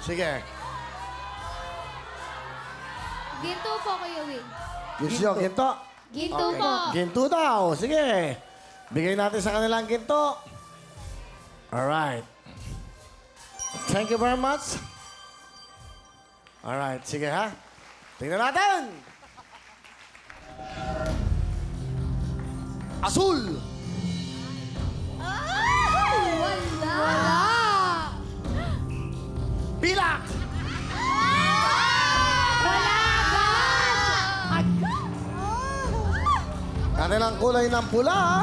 Sige. Ginto po, Kuya Will. Gusto nyo, ginto? Ginto po. Ginto daw. Sige. Bigay natin sa kanila ang ginto. Alright. Thank you very much. Alright, sige ha. Tingnan natin. Asul. Wala. Pilak. Wala agad. Kanilang kulay ng pula ha.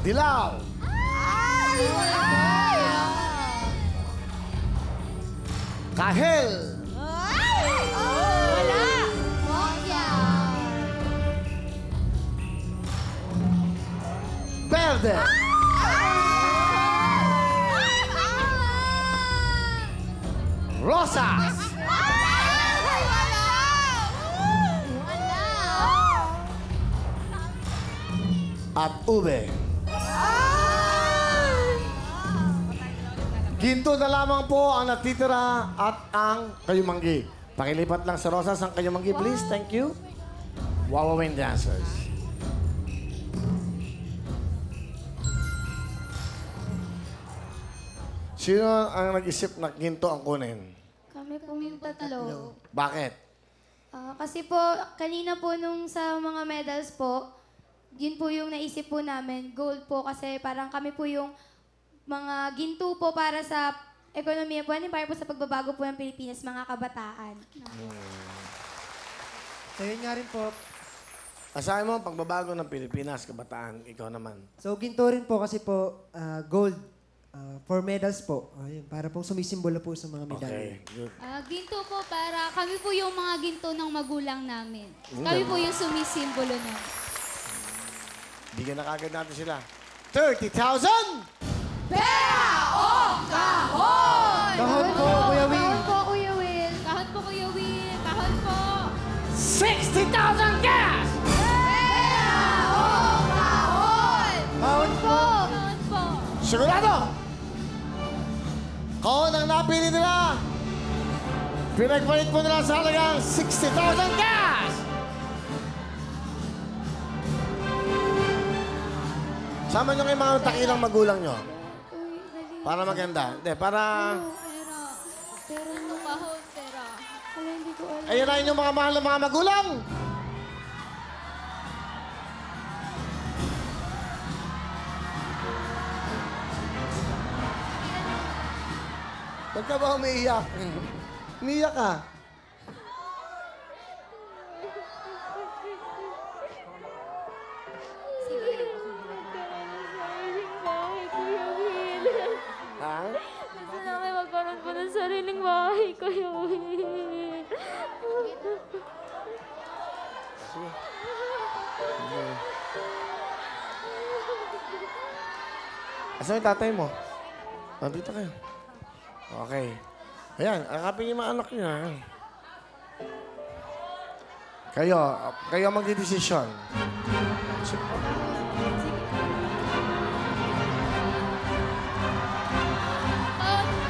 Dilaw. Kahel. Wala. Bokya. Verde. Rosas. At ube. Ginto na lamang po ang natitira at ang kayumanggi. Pakilipat lang sa Rosas ang kayumanggi, please. Thank you. Wawawin dancers. Sino ang nag-isip na ginto ang kunin? Kami po yung tatlo. Bakit? Kasi po, kanina po nung sa mga medals po, yun po yung naisip po namin, gold po kasi parang kami po yung mga ginto po para sa ekonomiya po, para po sa pagbabago po ng Pilipinas, mga kabataan. So yun nga rin po. Asahin mo, pagbabago ng Pilipinas, kabataan, ikaw naman. So ginto rin po kasi po gold for medals po. Ayun, para pong sumisimbolo po sa mga medalya. Okay, good. Ginto po para kami po yung mga ginto ng magulang namin. Kami po yung sumisimbolo na. Bigyan na kagad natin sila. 30,000! Kahon po, Kuya Will. Kahon po, Kuya Will. Kahon po, Kuya Will. Kahon po. 60,000 cash! Kahon po. Kahon po. Sigurado! Kahon ang napili nila. Pinagpalit mo nila sa halagang 60,000 cash! Sama nyo kayo mga takilang magulang nyo. Para maganda. Hindi, para... Pero no. Kahon, pero. Wala, hindi ko alam. Ayun na inyong mga mahal na mga magulang. Ba't ka ba umiiyak? Umiiyak ka. Ha? Gusto namin magkaroon po ng sariling bahay, Kuya Will. Asan yung tatay mo? Nandito kayo. Okay. Ayan, akapin niyo mga anak niyo. ha? Kayo magdidesisyon.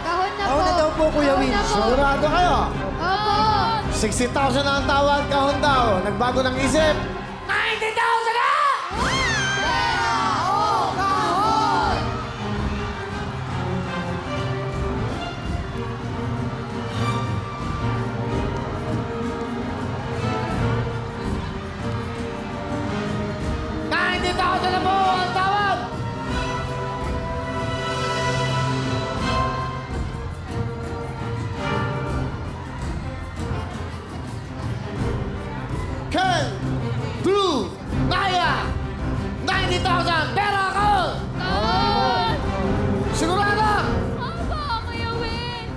Kahon na po. Kahon na daw po, Kuya Will. Sigurado kayo? Opo. 60,000 na ang tawad, kahon daw. Nagbago ng isip. 90,000 na! $90,000 na po ang tawad! Ken, Drew, Naya, 90,000 pera ako! Kahon! Sigurado! Opo, Kuya Will.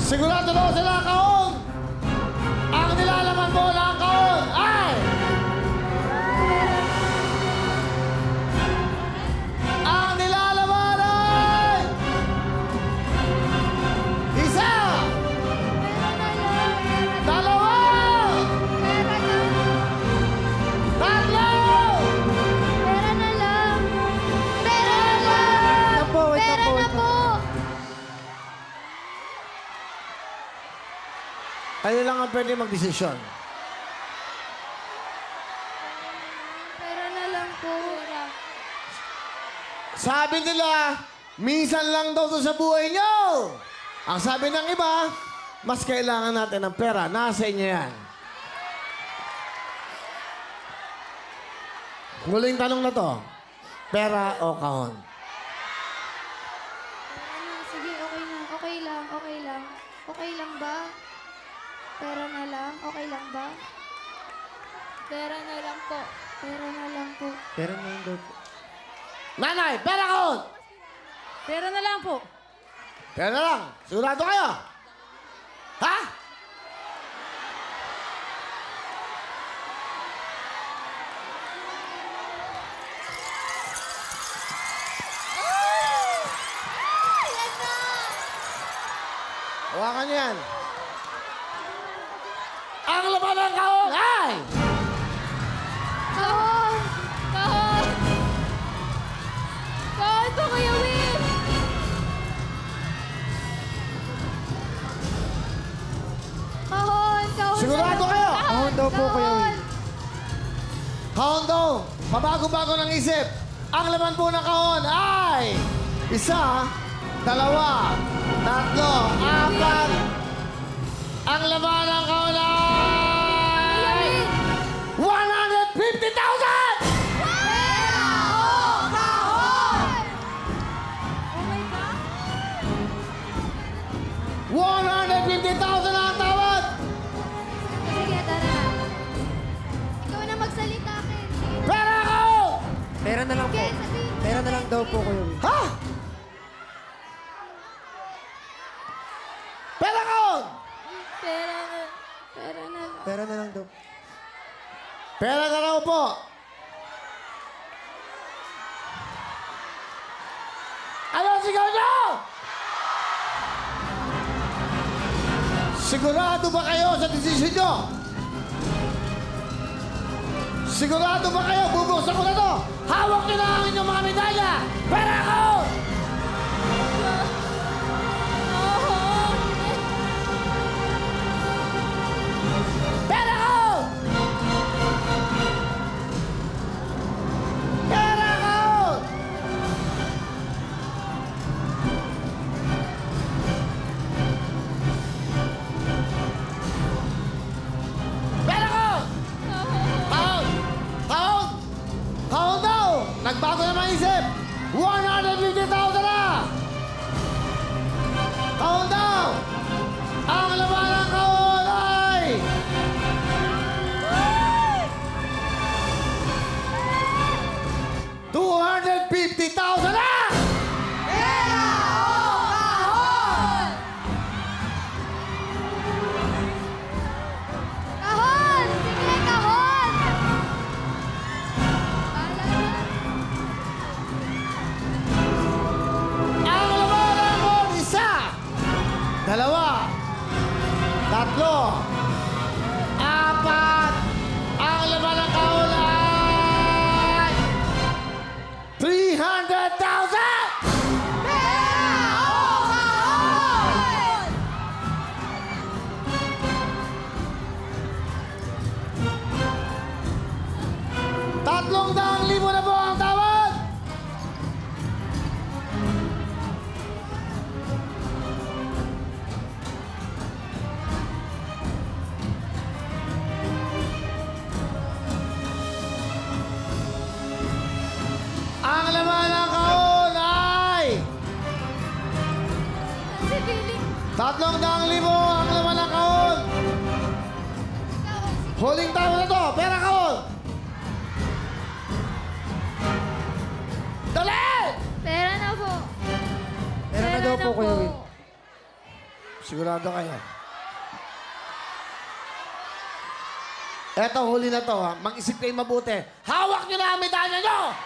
Sigurado daw sila kaon! Ang nilalaman mo ng kaon ay... Ang nilalaman ay... Isa! Dalawa! Tatlo! Pera na lang. Pera na lang. pwede magdesisyon. Pera na lang po. Sabi nila, minsan lang daw to sa buhay nyo. Ang sabi ng iba, mas kailangan natin ng pera. Nasa inyo yan. Huling tanong na to. Pera o kahon? Pera na. Sige, okay na. Okay lang, okay lang. Okay lang ba? Pera na lang. Okay lang ba? Pera na lang po. Pera na lang po. Pero naman daw po. Nanay, pera kahon! Pera na lang po. Pera na lang. Sigurado kayo? Ha? Hawakan niyo yan. Ang laman ng kahon ay... Kahon! Kahon! Kahon po, Kuya Will! Kahon! Kahon! Sigurado kayo? Kahon daw po, Kuya Will. Kahon daw. Pabago-bago ng isip. Ang laman po ng kahon ay... Isa, dalawa, tatlo, apat. Ang laman ng kahon ay... 150,000! Pera o kahon! Oh my God! 150,000 ang tawad! Sige, tara. Ikaw na magsalita, Ken. Sige. Pera ko! Pera na lang po. Ken, sabihin mo. Pera na lang daw po, Kuya Will. Ha? Pera ko! Pera na. Pera na lang. Pera na lang daw. Pera ka raw po. Ano sigaw niyo? Sigurado ba kayo sa desisyon niyo? Sigurado ba kayo? Bubuksan ko na to. Hawak niyo na ang inyong mga medalya. Pera ko! Pera ko! Pera ko! Pera ko! Kahon! Kahon! Kahon daw! Nagbago naman isip! 150,000 na! Kahon daw! Ang laman ng kahon ay... 250,000 na! Pera o kahon! Kahon! Sige, kahon! Ang laman ng kahon, isa! Dalawa! Tatlo! Apat! Ang laman ng kahon ay... 300,000! Pera o kahon! 300,000 na po ang tawad! Ang laman ng kahon ay... Si Billy. 300,000 ang laman ng kahon! Huling tawad na to! Pera kahon! Dali! Pera na po. Pera na daw po, Kuya Will. Sigurado kayo. Eto, huli na to, ha? Mag-isip kayo mabuti. Hawak nyo na ang medalya nyo!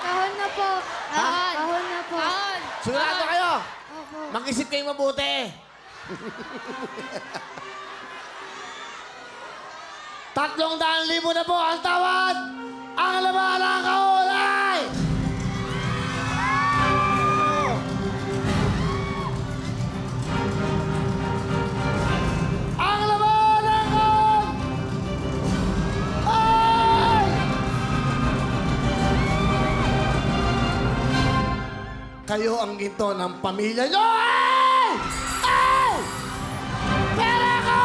Kahon na po. Kahon. Kahon na po. Kahon! Sigurado kayo! Opo. Mag-isip kayo mabuti. 300,000 na po ang tawad! Ang laman ng kahon ay... Ang kayo ang ginto ng pamilya nyo! Ay! Ay! Pera ko!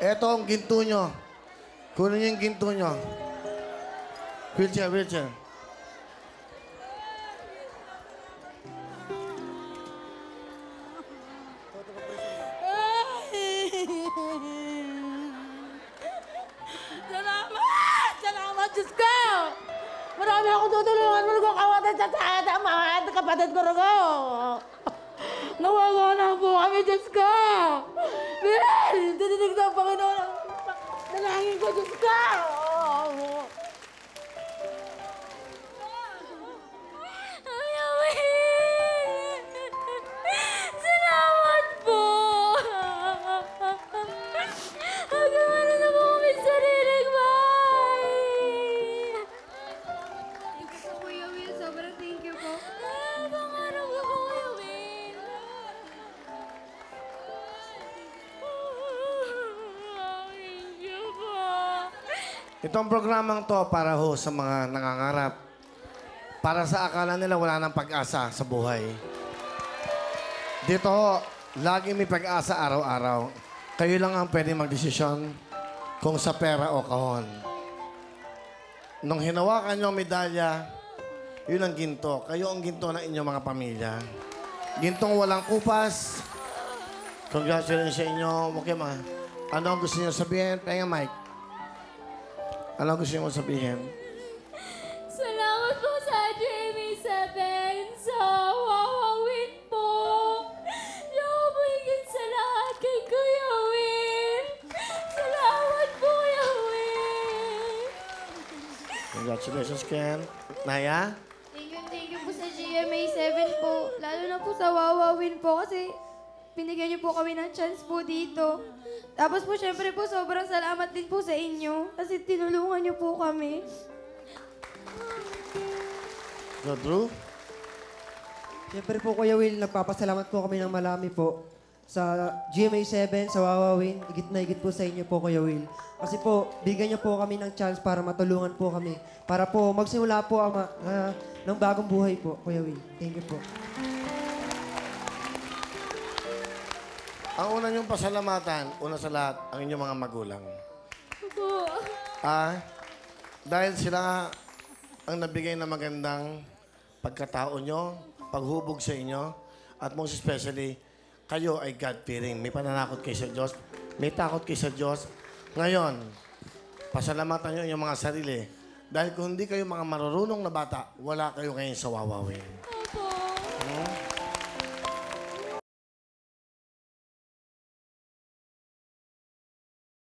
Ito ang ginto nyo. Kunin niyo yung ginto nyo. Wheelchair, wheelchair. Salamat! Salamat, Diyos ko! Marami akong tutulungan mo kung kawatan sa tahat ang mga kapatid ko rin. Nawawa na po kami, Diyos ko! Bill! Dinidig na ang Panginoon ang dalangin ko, Diyos ko! Salamat po! Hanggang na po kami sariling bahay! Thank you po, Kuya Will. Sobrang thank you po. Pangarap ko po, Kuya Will. Thank you po. Itong programang to para ho sa mga nangangarap. Para sa akala nila wala nang pag-asa sa buhay. Dito ho, lagi may pag-asa araw-araw. Kayo lang ang pwede magdesisyon kung sa pera o kahon. Nung hinawakan nyo ang medalya, yun ang ginto. Kayo ang ginto ng inyong mga pamilya. Gintong walang kupas. Congratulations sa inyo. Okay, mga. Ano ang gusto niyo sabihin? Penga, Mike. Ano ang gusto niyo sabihin? Salamat po sa Jamie 7 sa wawawin po. Salamat po higit sa lahat kay Kuya Will. Salamat po, Kuya Will. Congratulations, Ken. Naya? Thank you po sa GMA 7 po. Lalo na po sa Wawawin po kasi binigyan niyo po kami ng chance po dito. Tapos po, syempre po, sobrang salamat din po sa inyo kasi tinulungan niyo po kami. Go, Drew? Siyempre po, Kuya Will, nagpapasalamat po kami ng marami po sa GMA 7, sa Wawawin. Higit na higit po sa inyo po, Kuya Will. Kasi po, bigyan niyo po kami ng chance para matulungan po kami. Para po magsimula po ng bagong buhay po, Kuya Will. Thank you po. Ang una niyong pasalamatan, una sa lahat, ang inyong mga magulang. Po. Dahil sila ang nabigay na magandang pagkatao nyo, paghubog sa inyo, at most especially, kayo ay God-fearing. May pananakot kayo sa Diyos, may takot kayo sa Diyos. Ngayon, pasalamatan nyo yung mga sarili. Dahil kung hindi kayo mga marurunong na bata, wala kayo ngayon sa Wawawin.